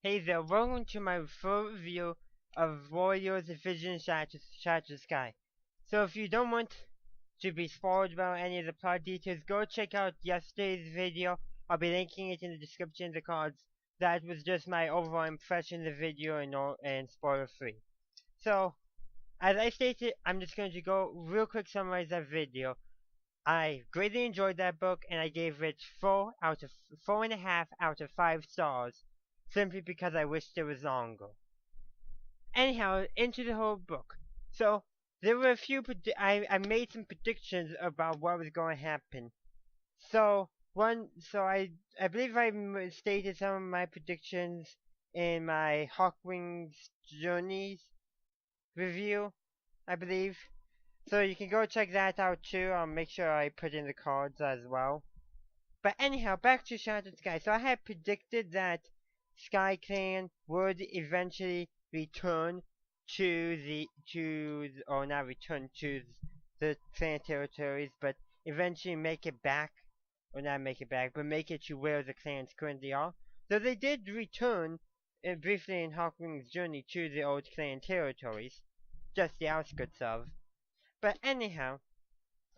Hey there, welcome to my full review of Warriors Division Shattered Sky. So if you don't want to be spoiled about any of the plot details, go check out yesterday's video. I'll be linking it in the description of the cards. That was just my overall impression of the video and spoiler free. So, as I stated, I'm just going to go real quick summarize that video. I greatly enjoyed that book, and I gave it 4.5 out of 5 stars, simply because I wished it was longer. Anyhow, into the whole book. So there were a few. I made some predictions about what was going to happen. I believe I stated some of my predictions in my Hawkwings Journeys review, I believe. So you can go check that out too. I'll make sure I put in the cards as well. But anyhow, back to Shattered Sky. So I had predicted that Sky Clan would eventually return or not return to the clan territories, but eventually make it back, or not make it back, but make it to where the clans currently are. So they did return briefly in Hawkwing's journey to the old clan territories, just the outskirts of. But anyhow,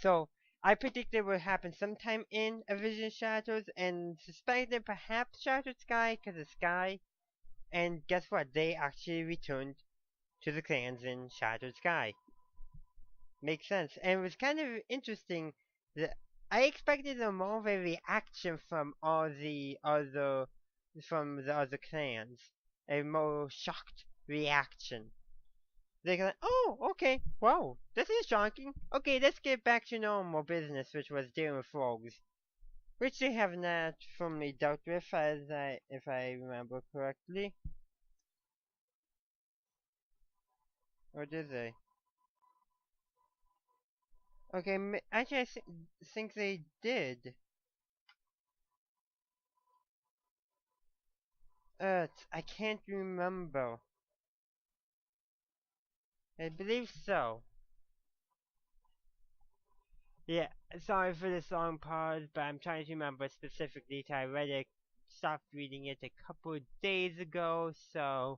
so I predicted it would happen sometime in A Vision Shadows and suspected perhaps Shattered Sky because of Sky. And guess what? They actually returned to the clans in Shattered Sky. Makes sense. And it was kind of interesting that I expected more of a reaction from the other clans. A more shocked reaction. They're like, oh, okay, wow, this is shocking. Okay, let's get back to normal business, which was dealing with frogs, which they have not formally dealt with, if I remember correctly. Or did they? Okay, actually, I think they did. I can't remember. I believe so. Yeah, sorry for this long pause, but I'm trying to remember specific detail. I read it, stopped reading it a couple of days ago, so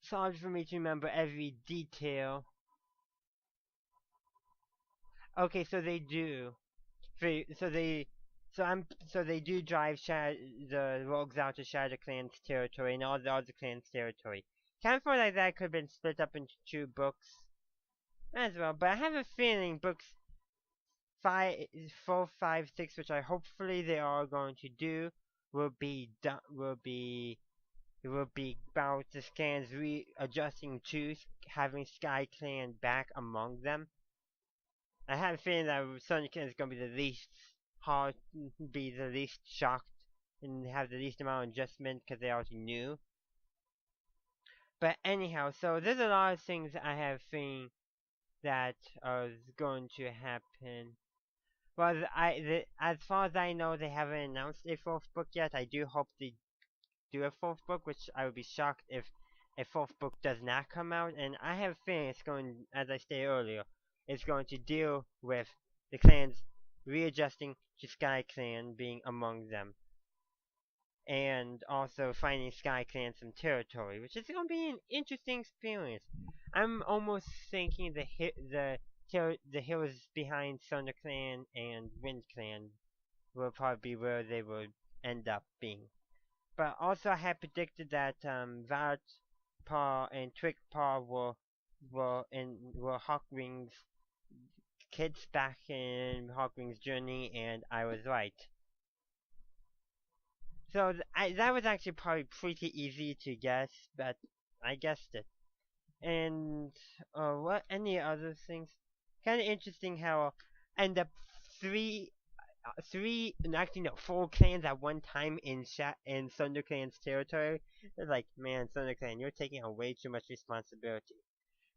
it's hard for me to remember every detail. Okay, so they do. So they do drive the rogues out of Shadow Clan's territory and all the other clans' territory. Kind of feel like that could have been split up into 2 books as well, but I have a feeling books 4, 5, 6, which I hopefully they are going to do, will be done. It will be about the clans readjusting to having Sky Clan back among them. I have a feeling that Sonic Clan is going to be the least shocked, and have the least amount of adjustment because they already knew. But anyhow, so there's a lot of things I have seen that are going to happen. Well, as far as I know, they haven't announced a 4th book yet. I do hope they do a 4th book, which I would be shocked if a 4th book does not come out. And I have a feeling it's going, as I stated earlier, it's going to deal with the clans readjusting to Sky Clan being among them. And also finding Sky Clan some territory, which is going to be an interesting experience. I'm almost thinking the hills behind Thunder Clan and Wind Clan will probably be where they would end up being. But also I had predicted that Violet Paw and Twig Paw were Hawkwing's kids back in Hawkwing's journey, and I was right. So that was actually probably pretty easy to guess, but I guessed it. And what any other things? Kind of interesting how end up actually no, 4 clans at one time in Thunder Clan's territory. It's like, man, Thunder Clan, you're taking on way too much responsibility.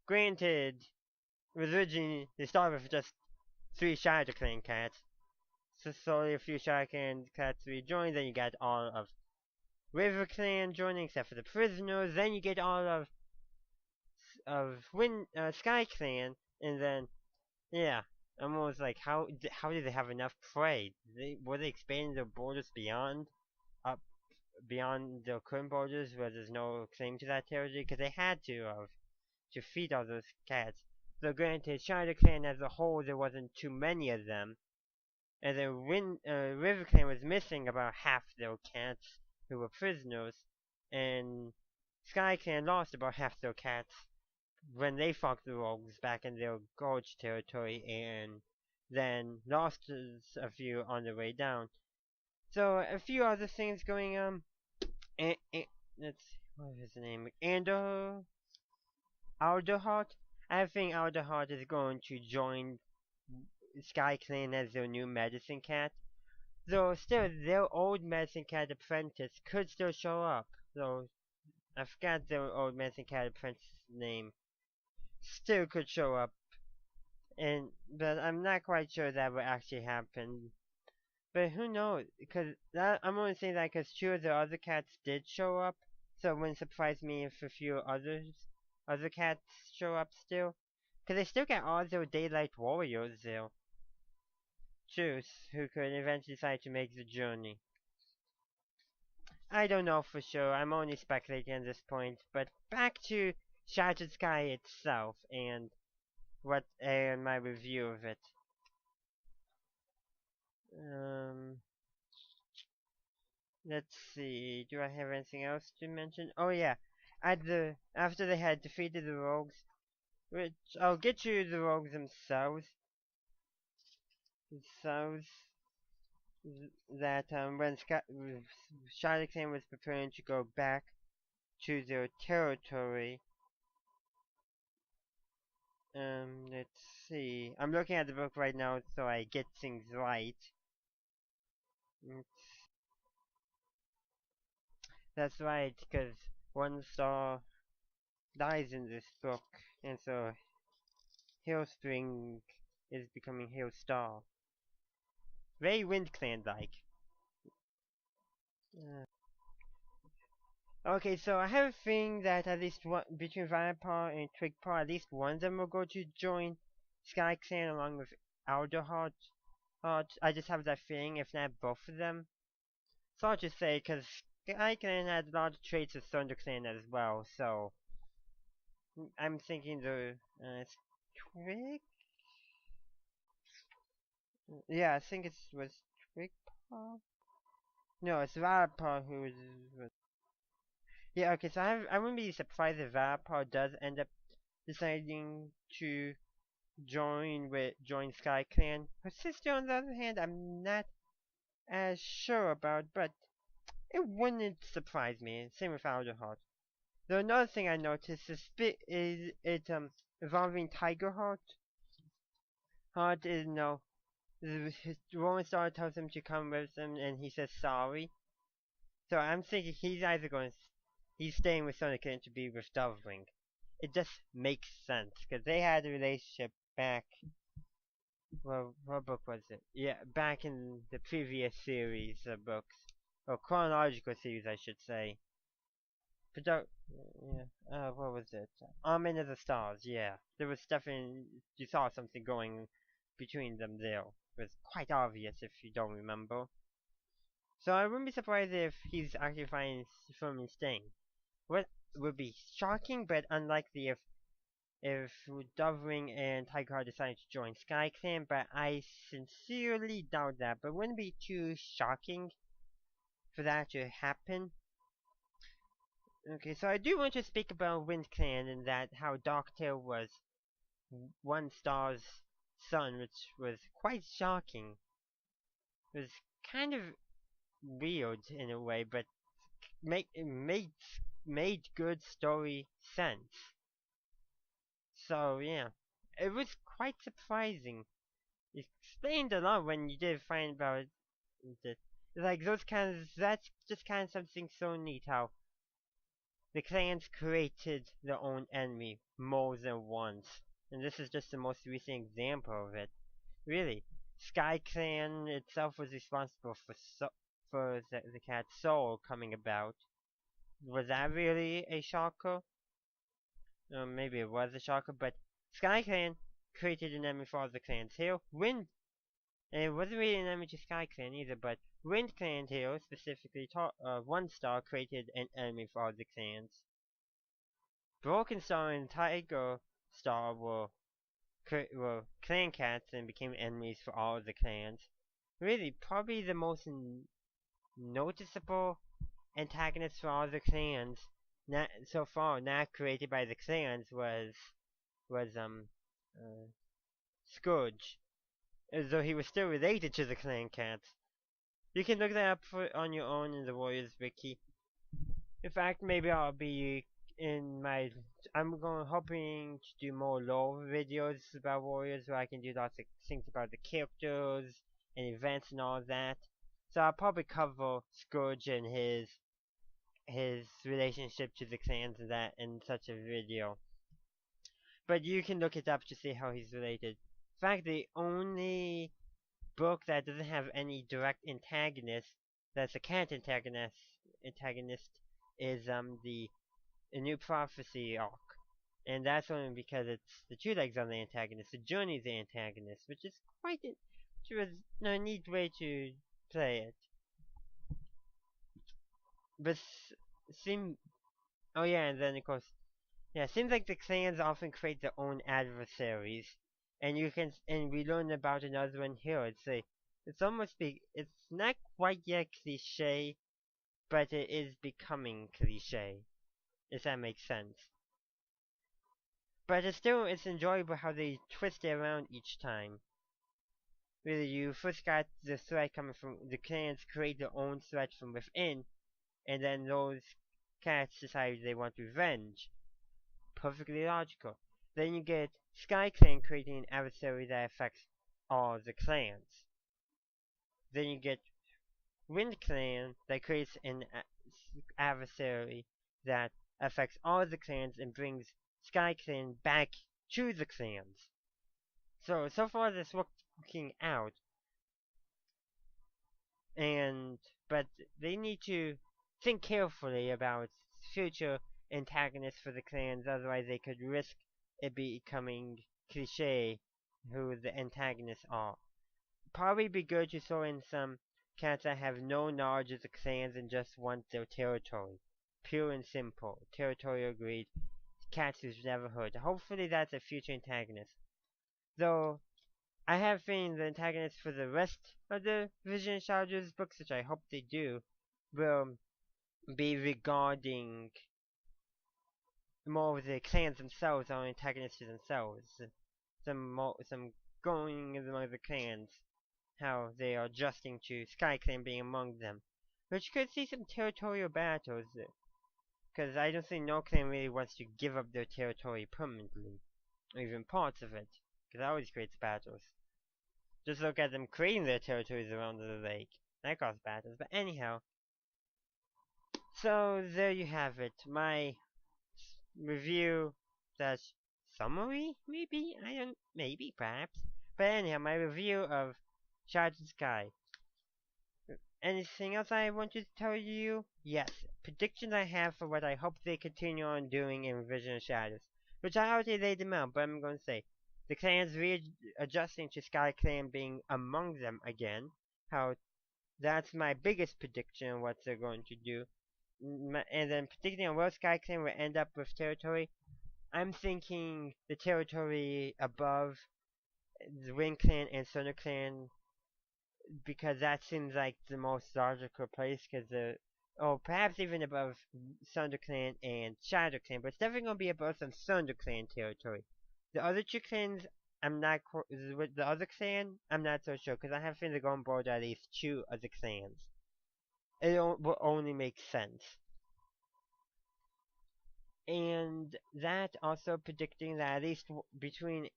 Granted, originally they started with just 3 Shadow Clan cats. So slowly a few Shadow Clan cats rejoined, then you got all of River Clan joining, except for the prisoners. Then you get all of Sky Clan, and then yeah, I'm almost like, how did they have enough prey? Were they expanding their borders beyond up beyond the current borders where there's no claim to that territory, because they had to feed all those cats. So granted, Shadow Clan as a whole, there wasn't too many of them, and the River Clan was missing about half their cats who were prisoners, and Sky Clan lost about half their cats when they fought the rogues back in their gorge territory, and then lost a few on the way down. So a few other things going on. Let's what is his name? Alderheart. I think Alderheart is going to join Sky Clan as their new medicine cat. Though still, their old medicine cat apprentice could still show up. Though I forgot their old medicine cat apprentice's name. Still could show up, but I'm not quite sure that will actually happen. But who knows? Because I'm only saying that because two of the other cats did show up, so it wouldn't surprise me if a few other cats show up still. Because they still got all their daylight warriors there, too, who could eventually decide to make the journey. I don't know for sure. I'm only speculating at this point. But back to Shattered Sky itself and my review of it. Let's see. Do I have anything else to mention? Oh yeah, after they had defeated the rogues, which I'll get to the rogues themselves. That when Shadow Clan was preparing to go back to their territory. Let's see. I'm looking at the book right now so I get things right. That's right, because one star dies in this book, and so Hailspring is becoming Hailstar. Very Wind Clan-like. Okay, so I have a feeling that at least one, between Vilepar and Twigpaw, at least one of them will go to join Sky Clan along with Alderheart. I just have that feeling, if not both of them. So I'll just say, because Sky Clan has a lot of traits of Thunder Clan as well, so I'm thinking it's Twig? Yeah, I think it was Twigpaw? No, it's Vilepar who is... Yeah, okay, so I wouldn't be surprised if Vilepar does end up deciding to join Sky Clan. Her sister, on the other hand, I'm not as sure about, but it wouldn't surprise me. Same with Alderheart. Though another thing I noticed is involving Tigerheart. Heart is his Rolling Star tells him to come with him, and he says sorry. So I'm thinking he's staying with Sonic Clan to be with Doveling. It just makes sense because they had a relationship back. Well, what book was it? Yeah, back in the previous series of books, or chronological series, I should say. What was it? Omen of the Stars. Yeah, there was definitely you saw something going between them there. It was quite obvious if you don't remember. So I wouldn't be surprised if he's actually finding firm in staying. What would be shocking, but unlikely if Doveling and Tigerheart decided to join Sky Clan, but I sincerely doubt that. But wouldn't it be too shocking for that to happen? Okay, so I do want to speak about Wind Clan and that how Darktail was one star's son, which was quite shocking. It was kind of weird in a way, but made good story sense. So yeah, it was quite surprising. It explained a lot when you did find about it. Like that's just kind of something so neat how the clans created their own enemy more than once. And this is just the most recent example of it. Really, Sky Clan itself was responsible for the cat's soul coming about. Was that really a shocker? Maybe it was a shocker, but Sky Clan created an enemy for all the clans. Here, Wind, and it wasn't really an enemy to Sky Clan either, but Wind Clan hero, specifically One Star, created an enemy for all the clans. Broken Star and Tiger Star were clan cats and became enemies for all of the clans. Really, probably the most noticeable antagonist for all the clans so far not created by the clans was Scourge, as though he was still related to the clan cats. You can look that up on your own in the Warriors wiki. In fact, maybe I'll be in my. Hoping to do more lore videos about Warriors where I can do lots of things about the characters and events and all that. So I'll probably cover Scourge and his relationship to the clans and that in such a video. But you can look it up to see how he's related. In fact, the only book that doesn't have any direct antagonist that's a cat antagonist is the New Prophecy arc. And that's only because it's the Two Legs on the antagonist, the Journey's the antagonist, which is quite a neat way to play it. But oh yeah, and then of course, yeah, it seems like the clans often create their own adversaries, and we learn about another one here. It's not quite yet cliche, but it is becoming cliche, if that makes sense. But it's enjoyable how they twist it around each time. Really, you first got the threat coming from the clans create their own threat from within, and then those cats decide they want revenge. Perfectly logical. Then you get Sky Clan creating an adversary that affects all the clans. Then you get Wind Clan that creates an adversary that affects all the clans and brings Sky Clan back to the clans. So far this working out. But they need to think carefully about future antagonists for the clans, otherwise they could risk it becoming cliche who the antagonists are. Probably be good to throw in some cats that have no knowledge of the clans and just want their territory. Pure and simple. Territorial greed. Cats who've never heard. Hopefully that's a future antagonist. Though, I have feeling the antagonists for the rest of the Vision Shadows books, which I hope they do, will be regarding more of the clans themselves or antagonists to themselves. Some going among the clans, how they are adjusting to Sky Clan being among them. Which could see some territorial battles, because I don't think no clan really wants to give up their territory permanently, or even parts of it, because that always creates battles. Just look at them creating their territories around the lake. That causes battles, but anyhow. So, there you have it. My review / summary, maybe? Maybe, perhaps. But anyhow, my review of Shattered Sky. Anything else I want to tell you? Yes. Predictions I have for what I hope they continue on doing in Vision of Shadows. Which I already laid them out, but I'm going to say. The clans readjusting to Sky Clan being among them again. How that's my biggest prediction of what they're going to do. And then predicting on where Sky Clan will end up with territory. I'm thinking the territory above the Wind Clan and Thunder Clan, because that seems like the most logical place, or perhaps even above Thunder Clan and Shadow Clan, but it's definitely going to be above some Thunder Clan territory. The other two clans, I'm not, with the other clan, I'm not so sure, because I have a feeling they're going to border at least 2 other clans. It will only make sense. And that also predicting that at least between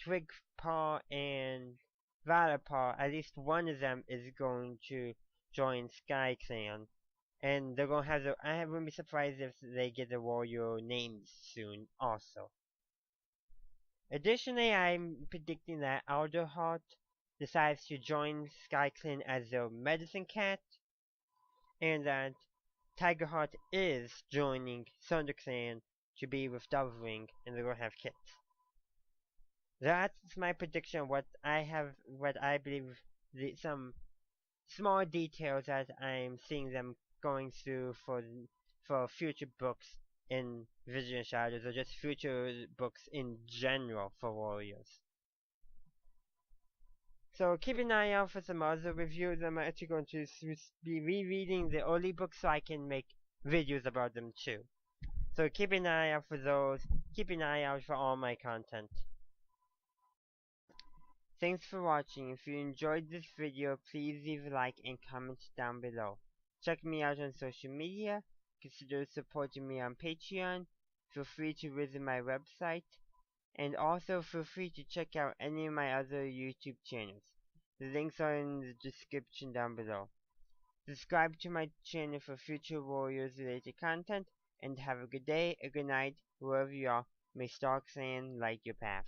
Twigpaw and Valorpaw, at least one of them is going to join Sky Clan. And they're going to have I wouldn't be surprised if they get the warrior names soon also. Additionally, I'm predicting that Alderheart decides to join Sky Clan as their medicine cat, and that Tigerheart is joining Thunder Clan to be with Doveling, and they're gonna have kids. That's my prediction. What I believe some small details that I'm seeing them going through for future books in Vision of Shadows, or just future books in general for Warriors. So keep an eye out for some other reviews. I'm actually going to be rereading the early books so I can make videos about them too. So keep an eye out for those. Keep an eye out for all my content. Thanks for watching. If you enjoyed this video, please leave a like and comment down below. Check me out on social media. Consider supporting me on Patreon. Feel free to visit my website. And also feel free to check out any of my other YouTube channels. The links are in the description down below. Subscribe to my channel for future Warriors related content, and have a good day, a good night, wherever you are. May Stark Sand light your path.